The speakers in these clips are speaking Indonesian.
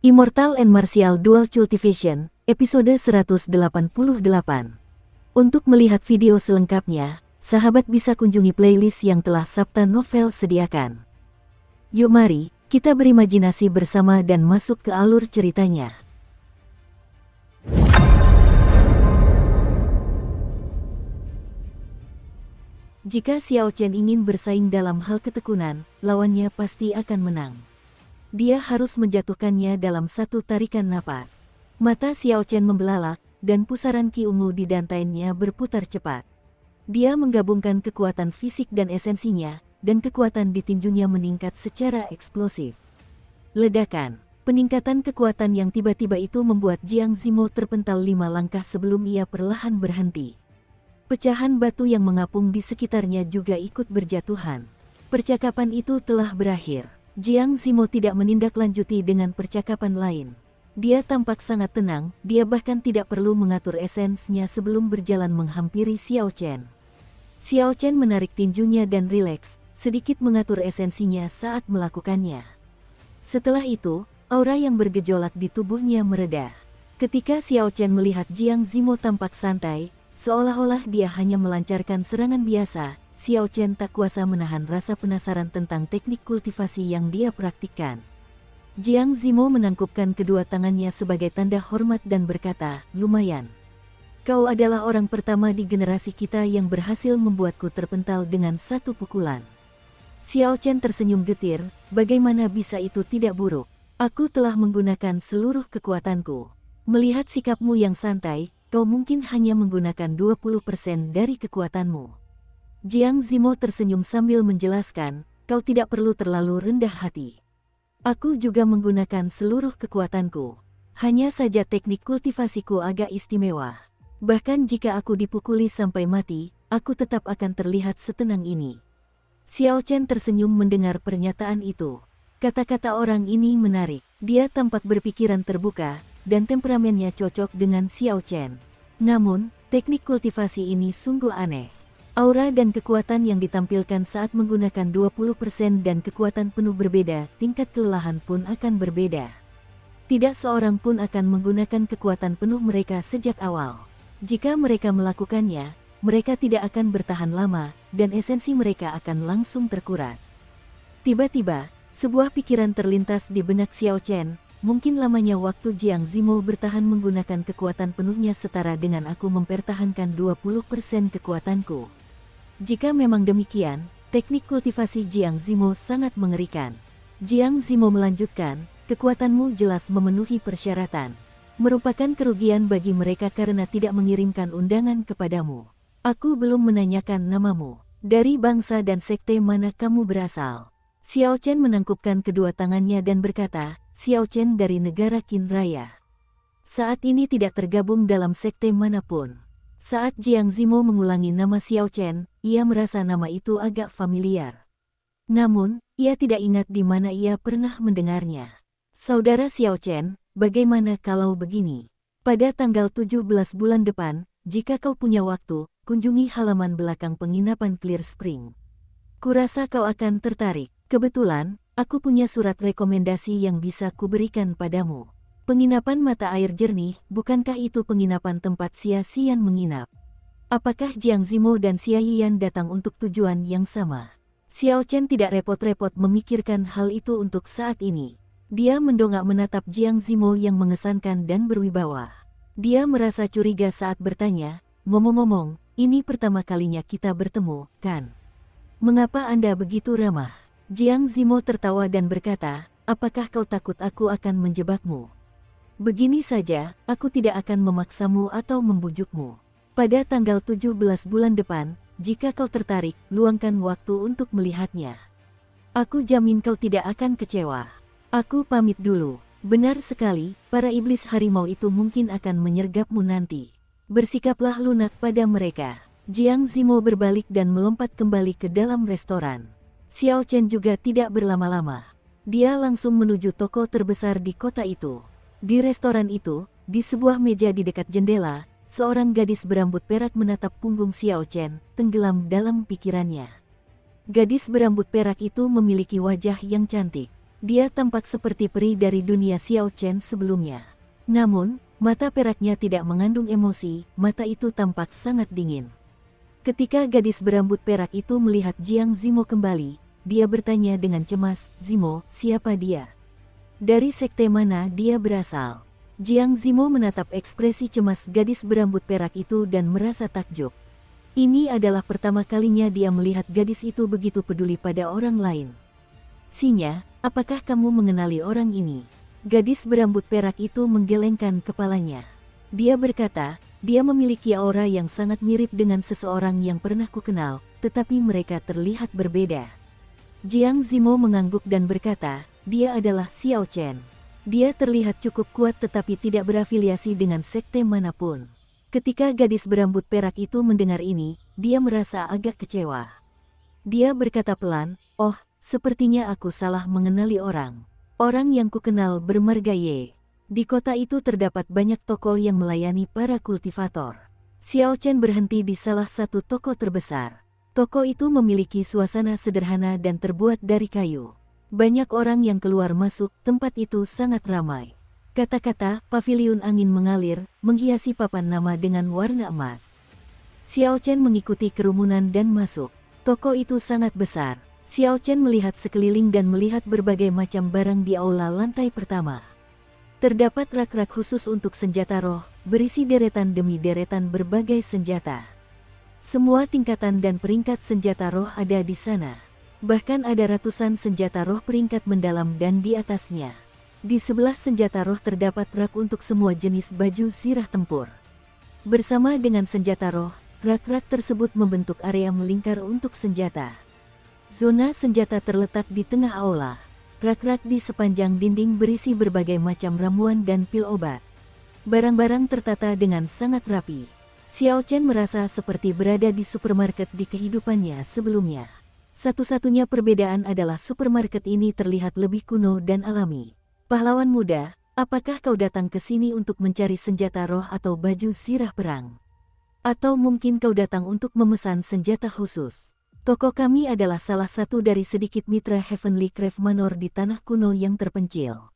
Immortal and Martial Dual Cultivation, episode 188. Untuk melihat video selengkapnya, sahabat bisa kunjungi playlist yang telah Sabta Novel sediakan. Yuk mari, kita berimajinasi bersama dan masuk ke alur ceritanya. Jika Xiao Chen ingin bersaing dalam hal ketekunan, lawannya pasti akan menang. Dia harus menjatuhkannya dalam satu tarikan napas. Mata Xiao Chen membelalak, dan pusaran ki ungu di dantainya berputar cepat. Dia menggabungkan kekuatan fisik dan esensinya, dan kekuatan di tinjunya meningkat secara eksplosif. Ledakan, peningkatan kekuatan yang tiba-tiba itu membuat Jiang Zimo terpental 5 langkah sebelum ia perlahan berhenti. Pecahan batu yang mengapung di sekitarnya juga ikut berjatuhan. Percakapan itu telah berakhir. Jiang Zimo tidak menindaklanjuti dengan percakapan lain. Dia tampak sangat tenang, dia bahkan tidak perlu mengatur esensnya sebelum berjalan menghampiri Xiao Chen. Xiao Chen menarik tinjunya dan rileks, sedikit mengatur esensinya saat melakukannya. Setelah itu, aura yang bergejolak di tubuhnya mereda. Ketika Xiao Chen melihat Jiang Zimo tampak santai, seolah-olah dia hanya melancarkan serangan biasa, Xiao Chen tak kuasa menahan rasa penasaran tentang teknik kultivasi yang dia praktikkan. Jiang Zimo menangkupkan kedua tangannya sebagai tanda hormat dan berkata, "Lumayan. Kau adalah orang pertama di generasi kita yang berhasil membuatku terpental dengan satu pukulan." Xiao Chen tersenyum getir, "Bagaimana bisa itu tidak buruk? Aku telah menggunakan seluruh kekuatanku. Melihat sikapmu yang santai, kau mungkin hanya menggunakan 20% dari kekuatanmu." Jiang Zimo tersenyum sambil menjelaskan, "Kau tidak perlu terlalu rendah hati. Aku juga menggunakan seluruh kekuatanku. Hanya saja teknik kultivasiku agak istimewa. Bahkan jika aku dipukuli sampai mati, aku tetap akan terlihat setenang ini." Xiao Chen tersenyum mendengar pernyataan itu. Kata-kata orang ini menarik. Dia tampak berpikiran terbuka, dan temperamennya cocok dengan Xiao Chen. Namun, teknik kultivasi ini sungguh aneh. Aura dan kekuatan yang ditampilkan saat menggunakan 20% dan kekuatan penuh berbeda, tingkat kelelahan pun akan berbeda. Tidak seorang pun akan menggunakan kekuatan penuh mereka sejak awal. Jika mereka melakukannya, mereka tidak akan bertahan lama, dan esensi mereka akan langsung terkuras. Tiba-tiba, sebuah pikiran terlintas di benak Xiao Chen, mungkin lamanya waktu Jiang Zimo bertahan menggunakan kekuatan penuhnya setara dengan aku mempertahankan 20% kekuatanku. Jika memang demikian, teknik kultivasi Jiang Zimo sangat mengerikan. Jiang Zimo melanjutkan, "Kekuatanmu jelas memenuhi persyaratan. Merupakan kerugian bagi mereka karena tidak mengirimkan undangan kepadamu. Aku belum menanyakan namamu. Dari bangsa dan sekte mana kamu berasal?" Xiao Chen menangkupkan kedua tangannya dan berkata, "Xiao Chen dari negara Qin Raya. Saat ini tidak tergabung dalam sekte manapun." Saat Jiang Zimo mengulangi nama Xiao Chen, ia merasa nama itu agak familiar. Namun, ia tidak ingat di mana ia pernah mendengarnya. "Saudara Xiao Chen, bagaimana kalau begini? Pada tanggal 17 bulan depan, jika kau punya waktu, kunjungi halaman belakang penginapan Clear Spring. Kurasa kau akan tertarik. Kebetulan, aku punya surat rekomendasi yang bisa kuberikan padamu. Penginapan mata air jernih, bukankah itu penginapan tempat Xia Xian menginap?" Apakah Jiang Zimo dan Xia Yiyan datang untuk tujuan yang sama? Xiao Chen tidak repot-repot memikirkan hal itu untuk saat ini. Dia mendongak menatap Jiang Zimo yang mengesankan dan berwibawa. Dia merasa curiga saat bertanya, "Ngomong-ngomong, ini pertama kalinya kita bertemu, kan? Mengapa Anda begitu ramah?" Jiang Zimo tertawa dan berkata, "Apakah kau takut aku akan menjebakmu? Begini saja, aku tidak akan memaksamu atau membujukmu. Pada tanggal 17 bulan depan, jika kau tertarik, luangkan waktu untuk melihatnya. Aku jamin kau tidak akan kecewa. Aku pamit dulu." "Benar sekali, para iblis harimau itu mungkin akan menyergapmu nanti. Bersikaplah lunak pada mereka." Jiang Zimo berbalik dan melompat kembali ke dalam restoran. Xiao Chen juga tidak berlama-lama. Dia langsung menuju toko terbesar di kota itu. Di restoran itu, di sebuah meja di dekat jendela, seorang gadis berambut perak menatap punggung Xiao Chen, tenggelam dalam pikirannya. Gadis berambut perak itu memiliki wajah yang cantik. Dia tampak seperti peri dari dunia Xiao Chen sebelumnya. Namun, mata peraknya tidak mengandung emosi, mata itu tampak sangat dingin. Ketika gadis berambut perak itu melihat Jiang Zimo kembali, dia bertanya dengan cemas, "Zimo, siapa dia? Dari sekte mana dia berasal?" Jiang Zimo menatap ekspresi cemas gadis berambut perak itu dan merasa takjub. Ini adalah pertama kalinya dia melihat gadis itu begitu peduli pada orang lain. "Sinya, apakah kamu mengenali orang ini?" Gadis berambut perak itu menggelengkan kepalanya. Dia berkata, "Dia memiliki aura yang sangat mirip dengan seseorang yang pernah kukenal, tetapi mereka terlihat berbeda." Jiang Zimo mengangguk dan berkata, "Dia adalah Xiao Chen. Dia terlihat cukup kuat tetapi tidak berafiliasi dengan sekte manapun." Ketika gadis berambut perak itu mendengar ini, dia merasa agak kecewa. Dia berkata pelan, "Oh, sepertinya aku salah mengenali orang. Orang yang kukenal bermarga Ye. Di kota itu terdapat banyak toko yang melayani para kultivator." Xiao Chen berhenti di salah satu toko terbesar. Toko itu memiliki suasana sederhana dan terbuat dari kayu. Banyak orang yang keluar masuk, tempat itu sangat ramai. Kata-kata paviliun angin mengalir, menghiasi papan nama dengan warna emas. Xiao Chen mengikuti kerumunan dan masuk. Toko itu sangat besar. Xiao Chen melihat sekeliling dan melihat berbagai macam barang di aula lantai pertama. Terdapat rak-rak khusus untuk senjata roh, berisi deretan demi deretan berbagai senjata. Semua tingkatan dan peringkat senjata roh ada di sana. Bahkan ada ratusan senjata roh peringkat mendalam dan di atasnya. Di sebelah senjata roh terdapat rak untuk semua jenis baju sirah tempur. Bersama dengan senjata roh, rak-rak tersebut membentuk area melingkar untuk senjata. Zona senjata terletak di tengah aula. Rak-rak di sepanjang dinding berisi berbagai macam ramuan dan pil obat. Barang-barang tertata dengan sangat rapi. Xiao Chen merasa seperti berada di supermarket di kehidupannya sebelumnya. Satu-satunya perbedaan adalah supermarket ini terlihat lebih kuno dan alami. "Pahlawan muda, apakah kau datang ke sini untuk mencari senjata roh atau baju sirah perang? Atau mungkin kau datang untuk memesan senjata khusus? Toko kami adalah salah satu dari sedikit mitra Heavenly Crave Manor di tanah kuno yang terpencil.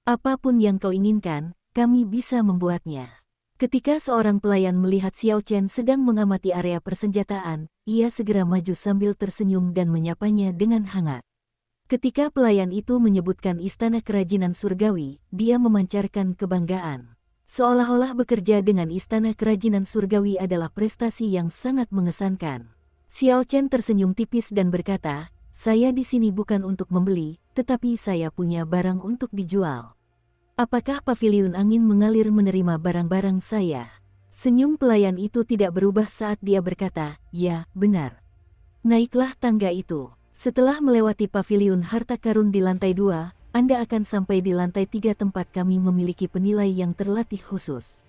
Apapun yang kau inginkan, kami bisa membuatnya." Ketika seorang pelayan melihat Xiao Chen sedang mengamati area persenjataan, ia segera maju sambil tersenyum dan menyapanya dengan hangat. Ketika pelayan itu menyebutkan istana kerajinan surgawi, dia memancarkan kebanggaan. Seolah-olah bekerja dengan istana kerajinan surgawi adalah prestasi yang sangat mengesankan. Xiao Chen tersenyum tipis dan berkata, "Saya di sini bukan untuk membeli, tetapi saya punya barang untuk dijual. Apakah paviliun angin mengalir menerima barang-barang saya?" Senyum pelayan itu tidak berubah saat dia berkata, "Ya, benar. Naiklah tangga itu. Setelah melewati paviliun harta karun di lantai 2, Anda akan sampai di lantai 3 tempat kami memiliki penilai yang terlatih khusus.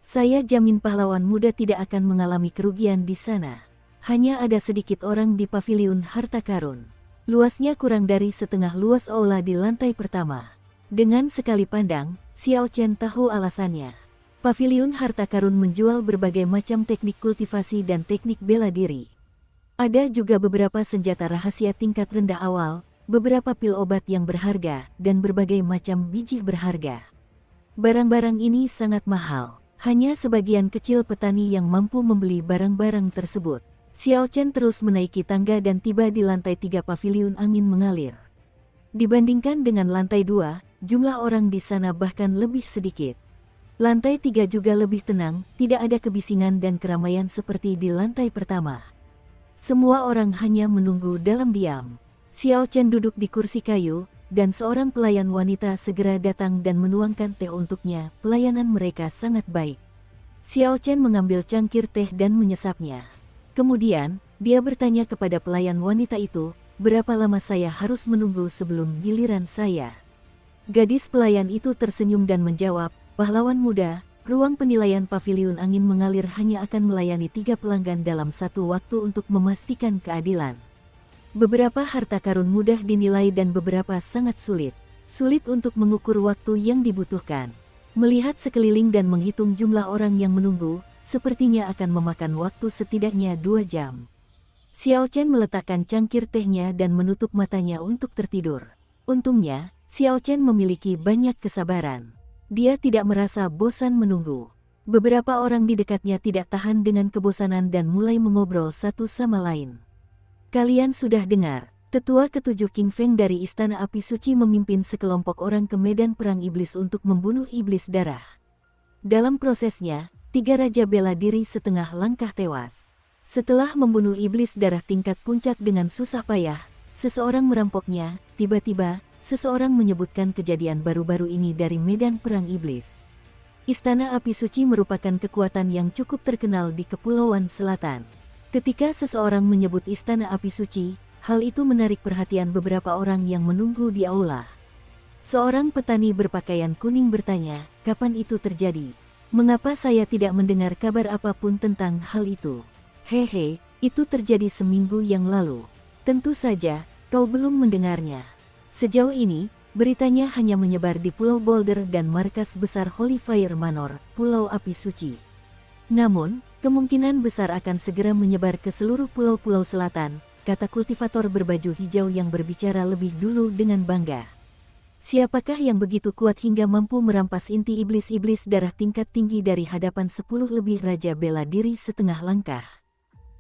Saya jamin pahlawan muda tidak akan mengalami kerugian di sana. Hanya ada sedikit orang di paviliun harta karun. Luasnya kurang dari setengah luas aula di lantai pertama." Dengan sekali pandang, Xiao Chen tahu alasannya. Paviliun harta karun menjual berbagai macam teknik kultivasi dan teknik bela diri. Ada juga beberapa senjata rahasia tingkat rendah awal, beberapa pil obat yang berharga, dan berbagai macam biji berharga. Barang-barang ini sangat mahal. Hanya sebagian kecil petani yang mampu membeli barang-barang tersebut. Xiao Chen terus menaiki tangga dan tiba di lantai 3 paviliun angin mengalir. Dibandingkan dengan lantai 2, jumlah orang di sana bahkan lebih sedikit. Lantai 3 juga lebih tenang, tidak ada kebisingan dan keramaian seperti di lantai pertama. Semua orang hanya menunggu dalam diam. Xiao Chen duduk di kursi kayu, dan seorang pelayan wanita segera datang dan menuangkan teh untuknya. Pelayanan mereka sangat baik. Xiao Chen mengambil cangkir teh dan menyesapnya. Kemudian, dia bertanya kepada pelayan wanita itu, "Berapa lama saya harus menunggu sebelum giliran saya?" Gadis pelayan itu tersenyum dan menjawab, "Pahlawan muda, ruang penilaian paviliun angin mengalir hanya akan melayani 3 pelanggan dalam satu waktu untuk memastikan keadilan. Beberapa harta karun mudah dinilai dan beberapa sangat sulit. Sulit untuk mengukur waktu yang dibutuhkan. Melihat sekeliling dan menghitung jumlah orang yang menunggu, sepertinya akan memakan waktu setidaknya 2 jam. Xiao Chen meletakkan cangkir tehnya dan menutup matanya untuk tertidur. Untungnya, Xiao Chen memiliki banyak kesabaran. Dia tidak merasa bosan menunggu. Beberapa orang di dekatnya tidak tahan dengan kebosanan dan mulai mengobrol satu sama lain. Kalian sudah dengar, tetua ketujuh King Feng dari Istana Api Suci memimpin sekelompok orang ke medan perang iblis untuk membunuh iblis darah. Dalam prosesnya, 3 raja bela diri setengah langkah tewas. Setelah membunuh iblis darah tingkat puncak dengan susah payah, seseorang merampoknya. Tiba-tiba, seseorang menyebutkan kejadian baru-baru ini dari medan perang iblis. Istana Api Suci merupakan kekuatan yang cukup terkenal di Kepulauan Selatan. Ketika seseorang menyebut Istana Api Suci, hal itu menarik perhatian beberapa orang yang menunggu di aula. Seorang petani berpakaian kuning bertanya, kapan itu terjadi? Mengapa saya tidak mendengar kabar apapun tentang hal itu? Hehe, itu terjadi seminggu yang lalu. Tentu saja, kau belum mendengarnya. Sejauh ini, beritanya hanya menyebar di Pulau Boulder dan markas besar Holy Fire Manor, Pulau Api Suci. Namun, kemungkinan besar akan segera menyebar ke seluruh pulau-pulau selatan, kata kultivator berbaju hijau yang berbicara lebih dulu dengan bangga. Siapakah yang begitu kuat hingga mampu merampas inti iblis-iblis darah tingkat tinggi dari hadapan 10 lebih raja bela diri setengah langkah?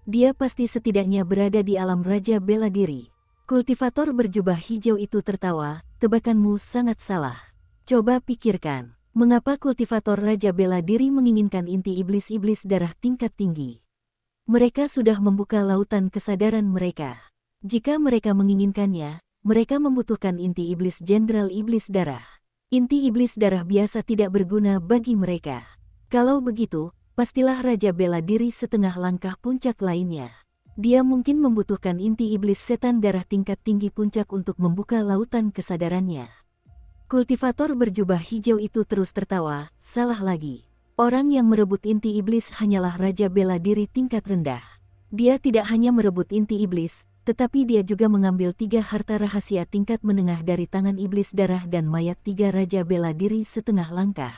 Dia pasti setidaknya berada di alam raja bela diri. Kultivator berjubah hijau itu tertawa, tebakanmu sangat salah. Coba pikirkan, mengapa kultivator raja bela diri menginginkan inti iblis-iblis darah tingkat tinggi? Mereka sudah membuka lautan kesadaran mereka. Jika mereka menginginkannya, mereka membutuhkan inti iblis jenderal iblis darah. Inti iblis darah biasa tidak berguna bagi mereka. Kalau begitu, pastilah raja bela diri setengah langkah puncak lainnya. Dia mungkin membutuhkan inti iblis setan darah tingkat tinggi puncak untuk membuka lautan kesadarannya. Kultivator berjubah hijau itu terus tertawa, salah lagi. Orang yang merebut inti iblis hanyalah raja bela diri tingkat rendah. Dia tidak hanya merebut inti iblis, tetapi dia juga mengambil 3 harta rahasia tingkat menengah dari tangan iblis darah dan mayat 3 raja bela diri setengah langkah.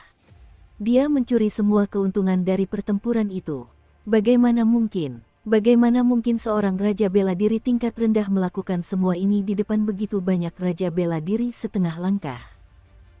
Dia mencuri semua keuntungan dari pertempuran itu. Bagaimana mungkin seorang raja bela diri tingkat rendah melakukan semua ini di depan begitu banyak raja bela diri setengah langkah?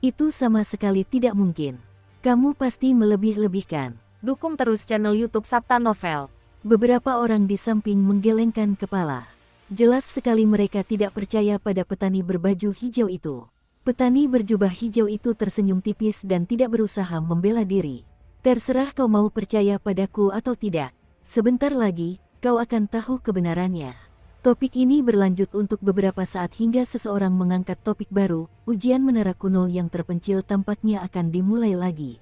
Itu sama sekali tidak mungkin. Kamu pasti melebih-lebihkan. Dukung terus channel YouTube Sabta Novel. Beberapa orang di samping menggelengkan kepala. Jelas sekali mereka tidak percaya pada petani berbaju hijau itu. Petani berjubah hijau itu tersenyum tipis dan tidak berusaha membela diri. Terserah kau mau percaya padaku atau tidak. Sebentar lagi, kau akan tahu kebenarannya. Topik ini berlanjut untuk beberapa saat hingga seseorang mengangkat topik baru, ujian menara kuno yang terpencil tampaknya akan dimulai lagi.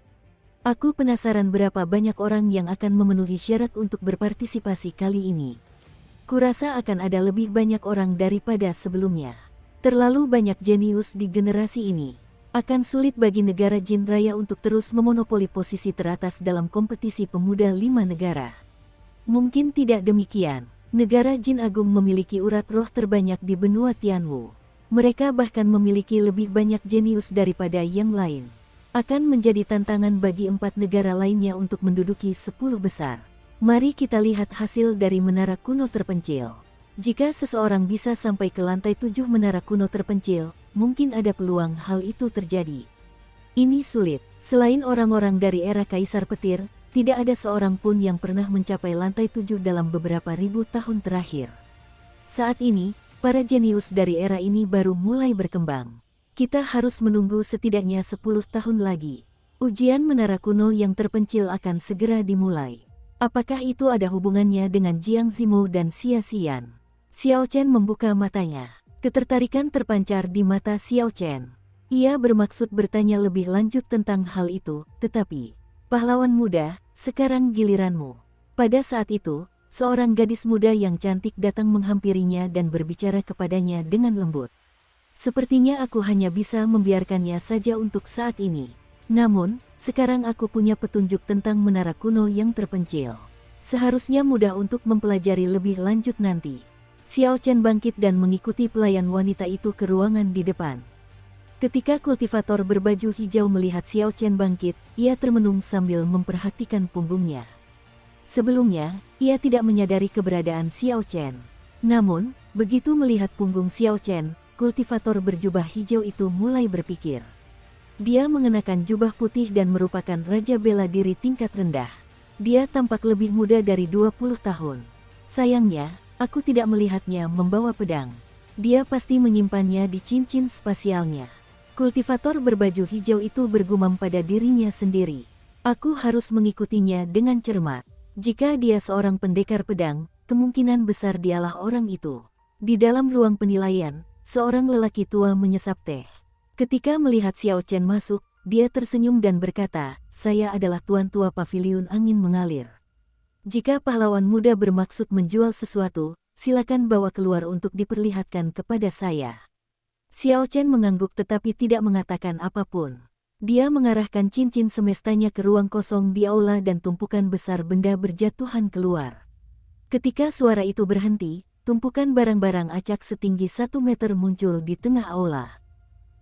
Aku penasaran berapa banyak orang yang akan memenuhi syarat untuk berpartisipasi kali ini. Kurasa akan ada lebih banyak orang daripada sebelumnya. Terlalu banyak jenius di generasi ini. Akan sulit bagi negara Jin Raya untuk terus memonopoli posisi teratas dalam kompetisi pemuda 5 negara. Mungkin tidak demikian. Negara Jin Agung memiliki urat roh terbanyak di benua Tianwu. Mereka bahkan memiliki lebih banyak jenius daripada yang lain. Akan menjadi tantangan bagi 4 negara lainnya untuk menduduki 10 besar. Mari kita lihat hasil dari menara kuno terpencil. Jika seseorang bisa sampai ke lantai 7 menara kuno terpencil, mungkin ada peluang hal itu terjadi. Ini sulit. Selain orang-orang dari era Kaisar Petir, tidak ada seorang pun yang pernah mencapai lantai 7 dalam beberapa ribu tahun terakhir. Saat ini, para jenius dari era ini baru mulai berkembang. Kita harus menunggu setidaknya 10 tahun lagi. Ujian menara kuno yang terpencil akan segera dimulai. Apakah itu ada hubungannya dengan Jiang Zimu dan Xia Xian? Xiao Chen membuka matanya. Ketertarikan terpancar di mata Xiao Chen. Ia bermaksud bertanya lebih lanjut tentang hal itu, tetapi, pahlawan muda, sekarang giliranmu. Pada saat itu, seorang gadis muda yang cantik datang menghampirinya dan berbicara kepadanya dengan lembut. Sepertinya aku hanya bisa membiarkannya saja untuk saat ini. Namun, sekarang aku punya petunjuk tentang menara kuno yang terpencil. Seharusnya mudah untuk mempelajari lebih lanjut nanti. Xiao Chen bangkit dan mengikuti pelayan wanita itu ke ruangan di depan. Ketika kultivator berbaju hijau melihat Xiao Chen bangkit, ia termenung sambil memperhatikan punggungnya. Sebelumnya, ia tidak menyadari keberadaan Xiao Chen. Namun, begitu melihat punggung Xiao Chen, kultivator berjubah hijau itu mulai berpikir. Dia mengenakan jubah putih dan merupakan raja bela diri tingkat rendah. Dia tampak lebih muda dari 20 tahun. Sayangnya, aku tidak melihatnya membawa pedang. Dia pasti menyimpannya di cincin spasialnya. Kultivator berbaju hijau itu bergumam pada dirinya sendiri. Aku harus mengikutinya dengan cermat. Jika dia seorang pendekar pedang, kemungkinan besar dialah orang itu. Di dalam ruang penilaian, seorang lelaki tua menyesap teh. Ketika melihat Xiao Chen masuk, dia tersenyum dan berkata, "Saya adalah tuan tua paviliun angin mengalir. Jika pahlawan muda bermaksud menjual sesuatu, silakan bawa keluar untuk diperlihatkan kepada saya." Xiao Chen mengangguk tetapi tidak mengatakan apapun. Dia mengarahkan cincin semestanya ke ruang kosong di aula dan tumpukan besar benda berjatuhan keluar. Ketika suara itu berhenti, tumpukan barang-barang acak setinggi 1 meter muncul di tengah aula.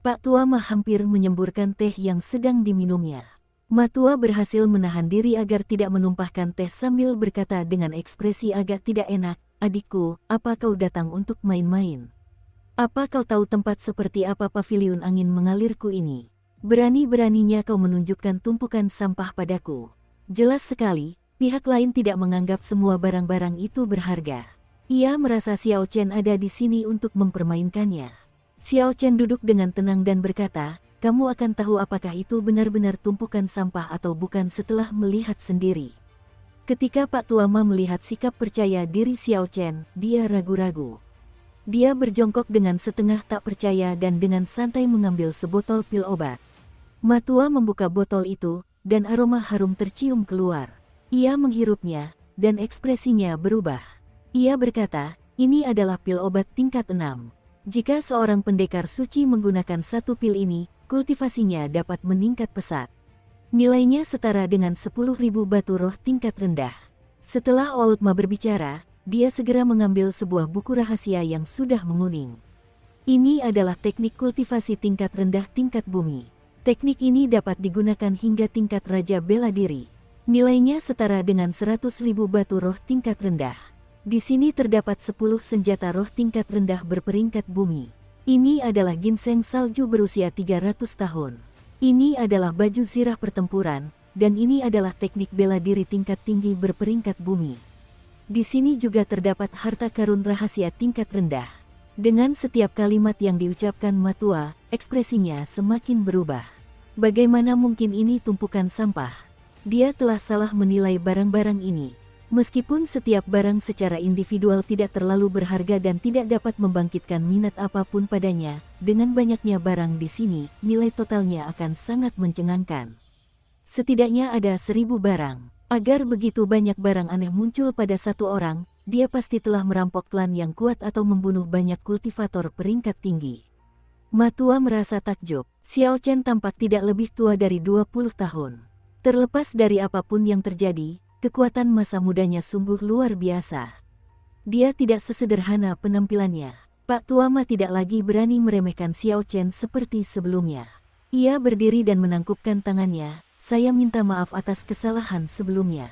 Pak Tua Ma hampir menyemburkan teh yang sedang diminumnya. Matua berhasil menahan diri agar tidak menumpahkan teh sambil berkata dengan ekspresi agak tidak enak, "Adikku, apa kau datang untuk main-main? Apa kau tahu tempat seperti apa paviliun angin mengalirku ini? Berani-beraninya kau menunjukkan tumpukan sampah padaku." Jelas sekali, pihak lain tidak menganggap semua barang-barang itu berharga. Ia merasa Xiao Chen ada di sini untuk mempermainkannya. Xiao Chen duduk dengan tenang dan berkata, "Kamu akan tahu apakah itu benar-benar tumpukan sampah atau bukan setelah melihat sendiri." Ketika Pak Tua Ma melihat sikap percaya diri Xiao Chen, dia ragu-ragu. Dia berjongkok dengan setengah tak percaya dan dengan santai mengambil sebotol pil obat. Matua membuka botol itu, dan aroma harum tercium keluar. Ia menghirupnya, dan ekspresinya berubah. Ia berkata, "Ini adalah pil obat tingkat 6. Jika seorang pendekar suci menggunakan satu pil ini, kultivasinya dapat meningkat pesat. Nilainya setara dengan 10.000 batu roh tingkat rendah." Setelah Oudma berbicara, dia segera mengambil sebuah buku rahasia yang sudah menguning. Ini adalah teknik kultivasi tingkat rendah tingkat bumi. Teknik ini dapat digunakan hingga tingkat raja bela diri. Nilainya setara dengan 100.000 batu roh tingkat rendah. Di sini terdapat 10 senjata roh tingkat rendah berperingkat bumi. Ini adalah ginseng salju berusia 300 tahun. Ini adalah baju zirah pertempuran, dan ini adalah teknik bela diri tingkat tinggi berperingkat bumi. Di sini juga terdapat harta karun rahasia tingkat rendah. Dengan setiap kalimat yang diucapkan Matua, ekspresinya semakin berubah. Bagaimana mungkin ini tumpukan sampah? Dia telah salah menilai barang-barang ini. Meskipun setiap barang secara individual tidak terlalu berharga dan tidak dapat membangkitkan minat apapun padanya, dengan banyaknya barang di sini, nilai totalnya akan sangat mencengangkan. Setidaknya ada 1.000 barang. Agar begitu banyak barang aneh muncul pada satu orang, dia pasti telah merampok klan yang kuat atau membunuh banyak kultivator peringkat tinggi. Matua merasa takjub. Xiao Chen tampak tidak lebih tua dari 20 tahun. Terlepas dari apapun yang terjadi, kekuatan masa mudanya sungguh luar biasa. Dia tidak sesederhana penampilannya. Pak Tua Ma tidak lagi berani meremehkan Xiao Chen seperti sebelumnya. Ia berdiri dan menangkupkan tangannya, "Saya minta maaf atas kesalahan sebelumnya.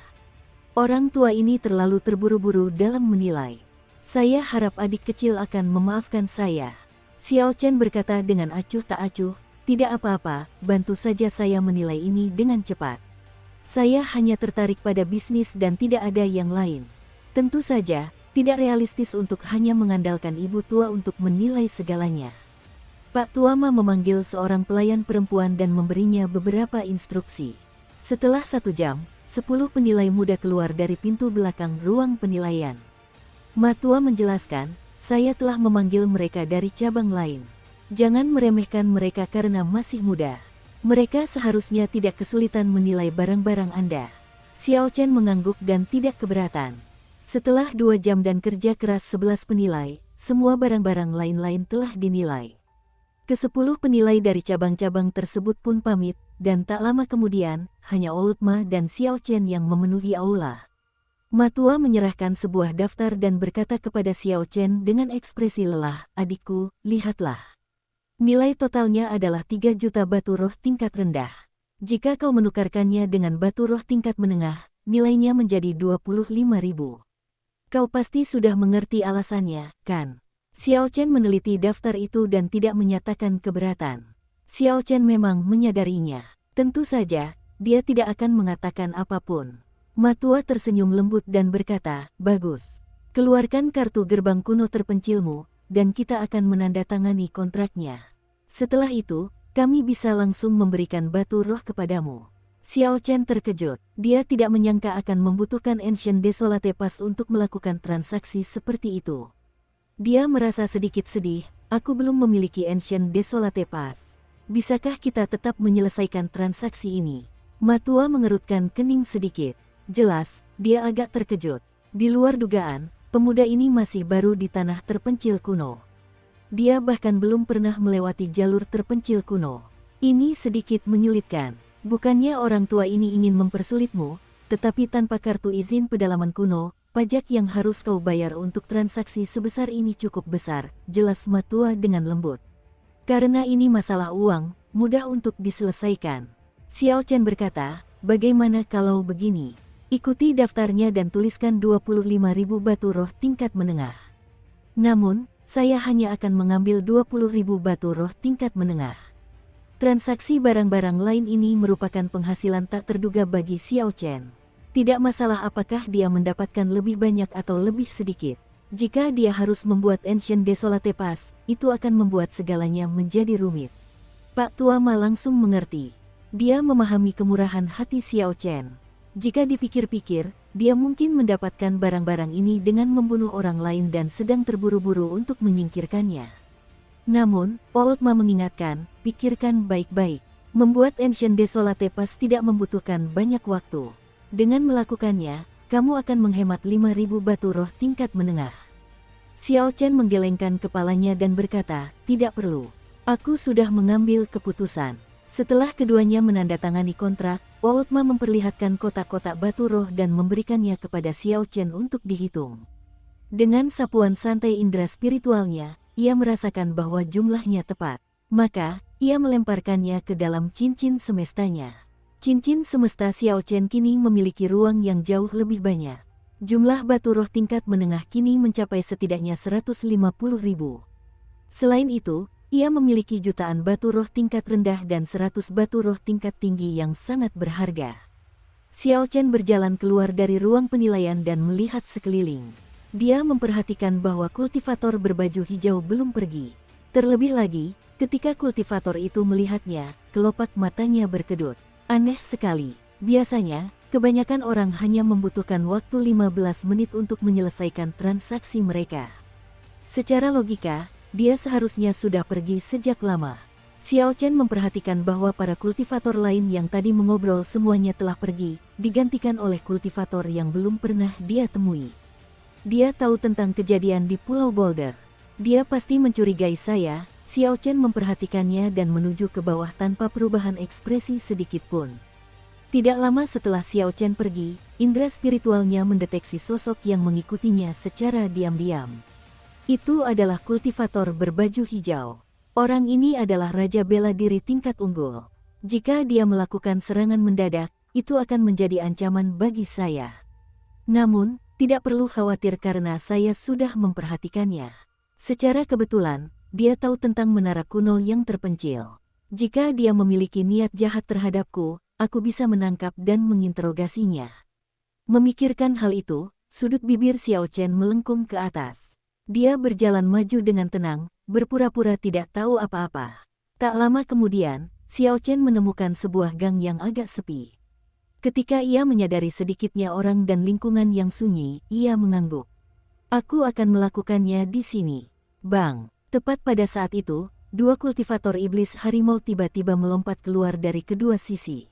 Orang tua ini terlalu terburu-buru dalam menilai. Saya harap adik kecil akan memaafkan saya." Xiao Chen berkata dengan acuh tak acuh, "Tidak apa-apa, bantu saja saya menilai ini dengan cepat. Saya hanya tertarik pada bisnis dan tidak ada yang lain. Tentu saja, tidak realistis untuk hanya mengandalkan ibu tua untuk menilai segalanya." Pak Tua Ma memanggil seorang pelayan perempuan dan memberinya beberapa instruksi. Setelah 1 jam, 10 penilai muda keluar dari pintu belakang ruang penilaian. Matua menjelaskan, "Saya telah memanggil mereka dari cabang lain. Jangan meremehkan mereka karena masih muda. Mereka seharusnya tidak kesulitan menilai barang-barang Anda." Xiao Chen mengangguk dan tidak keberatan. Setelah 2 jam dan kerja keras 11 penilai, semua barang-barang lain-lain telah dinilai. Ke-10 penilai dari cabang-cabang tersebut pun pamit, dan tak lama kemudian, hanya Oudma dan Xiao Chen yang memenuhi aula. Matua menyerahkan sebuah daftar dan berkata kepada Xiao Chen dengan ekspresi lelah, "Adikku, lihatlah. Nilai totalnya adalah 3 juta batu roh tingkat rendah. Jika kau menukarkannya dengan batu roh tingkat menengah, nilainya menjadi 25.000. Kau pasti sudah mengerti alasannya, kan?" Xiao Chen meneliti daftar itu dan tidak menyatakan keberatan. Xiao Chen memang menyadarinya. Tentu saja, dia tidak akan mengatakan apapun. Matua tersenyum lembut dan berkata, "Bagus. Keluarkan kartu gerbang kuno terpencilmu, dan kita akan menandatangani kontraknya. Setelah itu, kami bisa langsung memberikan batu roh kepadamu." Xiao Chen terkejut. Dia tidak menyangka akan membutuhkan Ancient Desolate Pass untuk melakukan transaksi seperti itu. Dia merasa sedikit sedih, "Aku belum memiliki Ancient Desolate Pass. Bisakah kita tetap menyelesaikan transaksi ini?" Matua mengerutkan kening sedikit. Jelas, dia agak terkejut. Di luar dugaan, pemuda ini masih baru di tanah terpencil kuno. Dia bahkan belum pernah melewati jalur terpencil kuno. Ini sedikit menyulitkan. Bukannya orang tua ini ingin mempersulitmu, tetapi tanpa kartu izin pedalaman kuno, pajak yang harus kau bayar untuk transaksi sebesar ini cukup besar, jelas Matua dengan lembut. Karena ini masalah uang, mudah untuk diselesaikan. Xiao Chen berkata, "Bagaimana kalau begini? Ikuti daftarnya dan tuliskan 25.000 batu roh tingkat menengah. Namun, saya hanya akan mengambil 20.000 batu roh tingkat menengah." Transaksi barang-barang lain ini merupakan penghasilan tak terduga bagi Xiao Chen. Tidak masalah apakah dia mendapatkan lebih banyak atau lebih sedikit. Jika dia harus membuat Ancient Desolate Pass, itu akan membuat segalanya menjadi rumit. Pak Tua Ma langsung mengerti. Dia memahami kemurahan hati Xiao Chen. Jika dipikir-pikir, dia mungkin mendapatkan barang-barang ini dengan membunuh orang lain dan sedang terburu-buru untuk menyingkirkannya. Namun, Old Ma mengingatkan, "Pikirkan baik-baik. Membuat Ancient Desolate Pass tidak membutuhkan banyak waktu. Dengan melakukannya, kamu akan menghemat 5.000 batu roh tingkat menengah." Xiao Chen menggelengkan kepalanya dan berkata, "Tidak perlu. Aku sudah mengambil keputusan." Setelah keduanya menandatangani kontrak, Old Ma memperlihatkan kotak-kotak batu roh dan memberikannya kepada Xiao Chen untuk dihitung. Dengan sapuan santai indera spiritualnya, ia merasakan bahwa jumlahnya tepat. Maka, ia melemparkannya ke dalam cincin semestanya. Cincin semesta Xiao Chen kini memiliki ruang yang jauh lebih banyak. Jumlah batu roh tingkat menengah kini mencapai setidaknya 150.000. Selain itu, ia memiliki jutaan batu roh tingkat rendah dan 100 batu roh tingkat tinggi yang sangat berharga. Xiao Chen berjalan keluar dari ruang penilaian dan melihat sekeliling. Dia memperhatikan bahwa kultivator berbaju hijau belum pergi. Terlebih lagi, ketika kultivator itu melihatnya, kelopak matanya berkedut. Aneh sekali. Biasanya, kebanyakan orang hanya membutuhkan waktu 15 menit untuk menyelesaikan transaksi mereka. Secara logika, dia seharusnya sudah pergi sejak lama. Xiao Chen memperhatikan bahwa para kultivator lain yang tadi mengobrol semuanya telah pergi, digantikan oleh kultivator yang belum pernah dia temui. Dia tahu tentang kejadian di Pulau Boulder. Dia pasti mencurigai saya. Xiao Chen memperhatikannya dan menuju ke bawah tanpa perubahan ekspresi sedikit pun. Tidak lama setelah Xiao Chen pergi, indera spiritualnya mendeteksi sosok yang mengikutinya secara diam-diam. Itu adalah kultivator berbaju hijau. Orang ini adalah Raja Bela Diri tingkat unggul. Jika dia melakukan serangan mendadak, itu akan menjadi ancaman bagi saya. Namun, tidak perlu khawatir karena saya sudah memperhatikannya. Secara kebetulan, dia tahu tentang menara kuno yang terpencil. Jika dia memiliki niat jahat terhadapku, aku bisa menangkap dan menginterogasinya. Memikirkan hal itu, sudut bibir Xiao Chen melengkung ke atas. Dia berjalan maju dengan tenang, berpura-pura tidak tahu apa-apa. Tak lama kemudian, Xiao Chen menemukan sebuah gang yang agak sepi. Ketika ia menyadari sedikitnya orang dan lingkungan yang sunyi, ia mengangguk. "Aku akan melakukannya di sini." Bang! Tepat pada saat itu, dua kultivator iblis harimau tiba-tiba melompat keluar dari kedua sisi.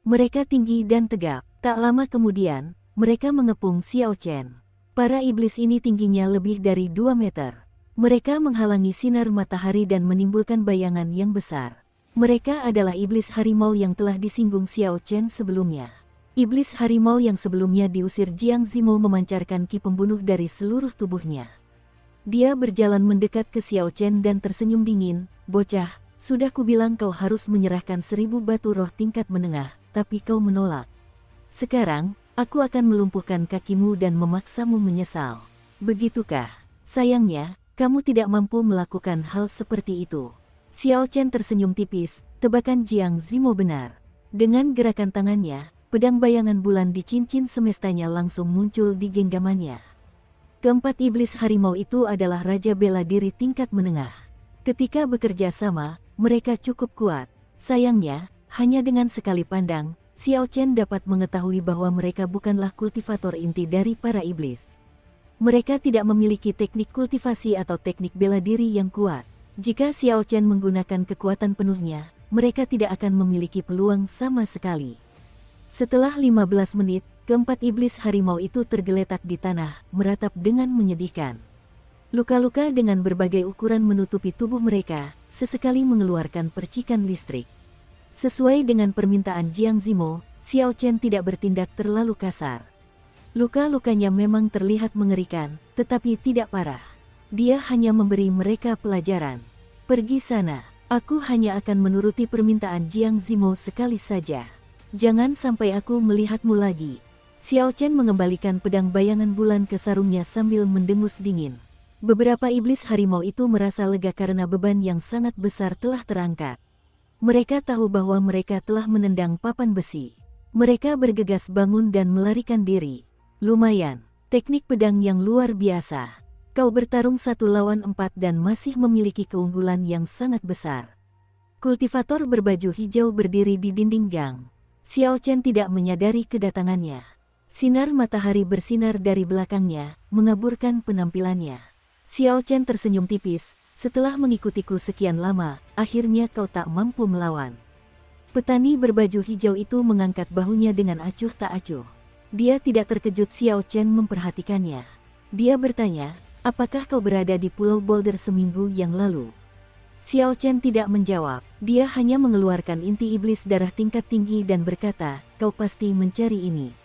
Mereka tinggi dan tegap. Tak lama kemudian, mereka mengepung Xiao Chen. Para iblis ini tingginya lebih dari 2 meter. Mereka menghalangi sinar matahari dan menimbulkan bayangan yang besar. Mereka adalah iblis harimau yang telah disinggung Xiao Chen sebelumnya. Iblis harimau yang sebelumnya diusir Jiang Zimo memancarkan ki pembunuh dari seluruh tubuhnya. Dia berjalan mendekat ke Xiao Chen dan tersenyum dingin, "Bocah, sudah kubilang kau harus menyerahkan 1000 batu roh tingkat menengah, tapi kau menolak. Sekarang, aku akan melumpuhkan kakimu dan memaksamu menyesal. Begitukah?" Sayangnya, Kamu tidak mampu melakukan hal seperti itu. Xiao Chen tersenyum tipis, tebakan Jiang Zimo benar. Dengan gerakan tangannya, pedang bayangan bulan di cincin semestanya langsung muncul di genggamannya. Keempat iblis harimau itu adalah raja bela diri tingkat menengah. Ketika bekerja sama, mereka cukup kuat. Sayangnya, hanya dengan sekali pandang, Xiao Chen dapat mengetahui bahwa mereka bukanlah kultivator inti dari para iblis. Mereka tidak memiliki teknik kultivasi atau teknik bela diri yang kuat. Jika Xiao Chen menggunakan kekuatan penuhnya, mereka tidak akan memiliki peluang sama sekali. Setelah 15 menit, keempat iblis harimau itu tergeletak di tanah, meratap dengan menyedihkan. Luka-luka dengan berbagai ukuran menutupi tubuh mereka, sesekali mengeluarkan percikan listrik. Sesuai dengan permintaan Jiang Zimo, Xiao Chen tidak bertindak terlalu kasar. Luka-lukanya memang terlihat mengerikan, tetapi tidak parah. Dia hanya memberi mereka pelajaran. Pergi sana, aku hanya akan menuruti permintaan Jiang Zimo sekali saja. Jangan sampai aku melihatmu lagi. Xiao Chen mengembalikan pedang bayangan bulan ke sarungnya sambil mendengus dingin. Beberapa iblis harimau itu merasa lega karena beban yang sangat besar telah terangkat. Mereka tahu bahwa mereka telah menendang papan besi. Mereka bergegas bangun dan melarikan diri. Lumayan, teknik pedang yang luar biasa. Kau bertarung 1 lawan 4 dan masih memiliki keunggulan yang sangat besar. Kultivator berbaju hijau berdiri di dinding gang. Xiao Chen tidak menyadari kedatangannya. Sinar matahari bersinar dari belakangnya, mengaburkan penampilannya. Xiao Chen tersenyum tipis, setelah mengikutiku sekian lama, akhirnya kau tak mampu melawan. Petani berbaju hijau itu mengangkat bahunya dengan acuh tak acuh. Dia tidak terkejut Xiao Chen memperhatikannya. Dia bertanya, apakah kau berada di Pulau Boulder seminggu yang lalu? Xiao Chen tidak menjawab, dia hanya mengeluarkan inti iblis darah tingkat tinggi dan berkata, kau pasti mencari ini.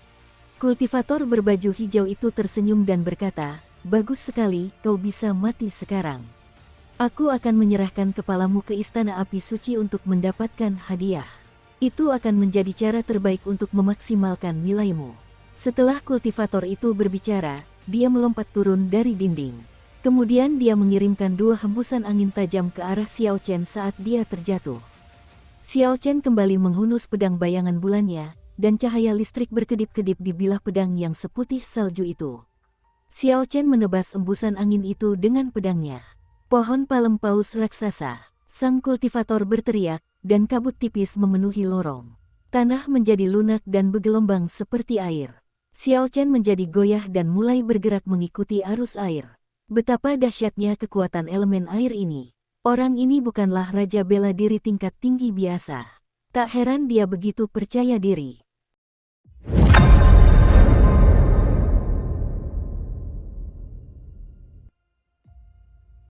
Kultivator berbaju hijau itu tersenyum dan berkata, bagus sekali, kau bisa mati sekarang. Aku akan menyerahkan kepalamu ke Istana Api Suci untuk mendapatkan hadiah. Itu akan menjadi cara terbaik untuk memaksimalkan nilaimu. Setelah kultivator itu berbicara, dia melompat turun dari dinding. Kemudian dia mengirimkan 2 hembusan angin tajam ke arah Xiao Chen saat dia terjatuh. Xiao Chen kembali menghunus pedang bayangan bulannya, dan cahaya listrik berkedip-kedip di bilah pedang yang seputih salju itu. Xiao Chen menebas embusan angin itu dengan pedangnya. Pohon palem paus raksasa, sang kultivator berteriak, dan kabut tipis memenuhi lorong. Tanah menjadi lunak dan bergelombang seperti air. Xiao Chen menjadi goyah dan mulai bergerak mengikuti arus air. Betapa dahsyatnya kekuatan elemen air ini. Orang ini bukanlah raja bela diri tingkat tinggi biasa. Tak heran dia begitu percaya diri.